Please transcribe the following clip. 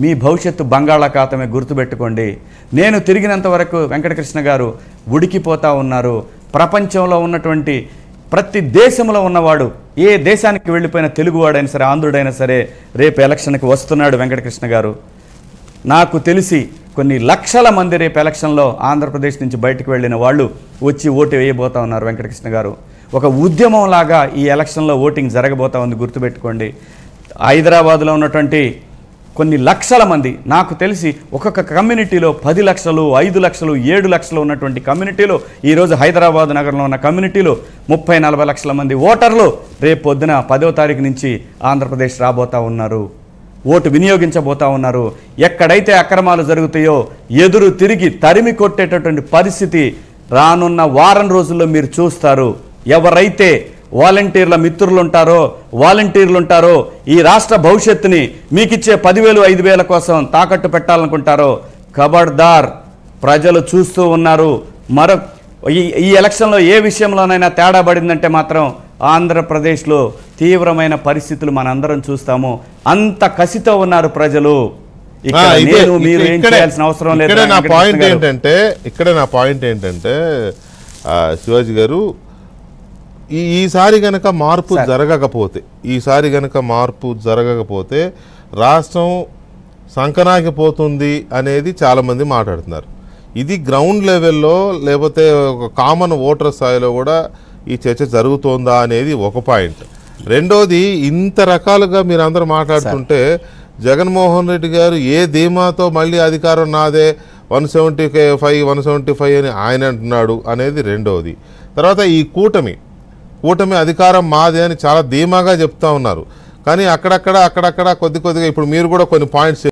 మీ భవిష్యత్తు బంగాళాఖాతమే, గుర్తుపెట్టుకోండి. నేను తిరిగినంత వరకు వెంకటకృష్ణ గారు ఉడికిపోతూ ఉన్నారు. ప్రపంచంలో ఉన్నటువంటి ప్రతి దేశంలో ఉన్నవాడు, ఏ దేశానికి వెళ్ళిపోయిన తెలుగువాడైనా సరే, ఆంధ్రుడైనా సరే, రేపు ఎలక్షన్కి వస్తున్నాడు వెంకటకృష్ణ గారు. నాకు తెలిసి కొన్ని లక్షల మంది రేపు ఎలక్షన్లో ఆంధ్రప్రదేశ్ నుంచి బయటకు వెళ్ళిన వాళ్ళు వచ్చి ఓటు వేయబోతా ఉన్నారు వెంకటకృష్ణ గారు. ఒక ఉద్యమంలాగా ఈ ఎలక్షన్లో ఓటింగ్ జరగబోతా ఉంది, గుర్తుపెట్టుకోండి. హైదరాబాద్లో ఉన్నటువంటి కొన్ని లక్షల మంది, నాకు తెలిసి ఒక్కొక్క కమ్యూనిటీలో 10 లక్షలు, 5 లక్షలు, 7 లక్షలు ఉన్నటువంటి కమ్యూనిటీలో, ఈరోజు హైదరాబాద్ నగరంలో ఉన్న కమ్యూనిటీలో 30-40 లక్షల మంది ఓటర్లు రేపు పొద్దున 10వ తారీఖు నుంచి ఆంధ్రప్రదేశ్ రాబోతా ఉన్నారు, ఓటు వినియోగించబోతా ఉన్నారు. ఎక్కడైతే అక్రమాలు జరుగుతాయో ఎదురు తిరిగి తరిమి కొట్టేటటువంటి పరిస్థితి రానున్న వారం రోజుల్లో మీరు చూస్తారు. ఎవరైతే వాలంటీర్ల మిత్రులు ఉంటారో, ఈ రాష్ట్ర భవిష్యత్తుని మీకిచ్చే 10,000, 5,000 కోసం తాకట్టు పెట్టాలనుకుంటారో, ఖబర్దార్, ప్రజలు చూస్తూ ఉన్నారు. ఈ ఎలక్షన్లో ఏ విషయంలోనైనా తేడా పడిందంటే మాత్రం ఆంధ్రప్రదేశ్లో తీవ్రమైన పరిస్థితులు మనందరం చూస్తాము. అంత కసితో ఉన్నారు ప్రజలు. మీరు ఏం చేయాల్సిన అవసరం లేదు. ఇక్కడ నా పాయింట్ ఏంటంటే శివాజీ గారు, ఈసారి గనక మార్పు జరగకపోతే రాష్ట్రం సంకనాకిపోతుంది అనేది చాలామంది మాట్లాడుతున్నారు. ఇది గ్రౌండ్ లెవెల్లో లేకపోతే ఒక కామన్ ఓటర్ స్థాయిలో కూడా ఈ చర్చ జరుగుతోందా అనేది ఒక పాయింట్. రెండోది, ఇంత రకాలుగా మీరు అందరూ మాట్లాడుతుంటే జగన్మోహన్ రెడ్డి గారు ఏ ధీమాతో మళ్ళీ అధికారం నాదే 175 అని ఆయన అంటున్నాడు అనేది రెండోది. తర్వాత ఈ కూటమి అధికారం మాదే అని చాలా ధీమాగా చెప్తా ఉన్నారు. కానీ అక్కడక్కడ కొద్దిగా ఇప్పుడు మీరు కూడా కొన్ని పాయింట్స్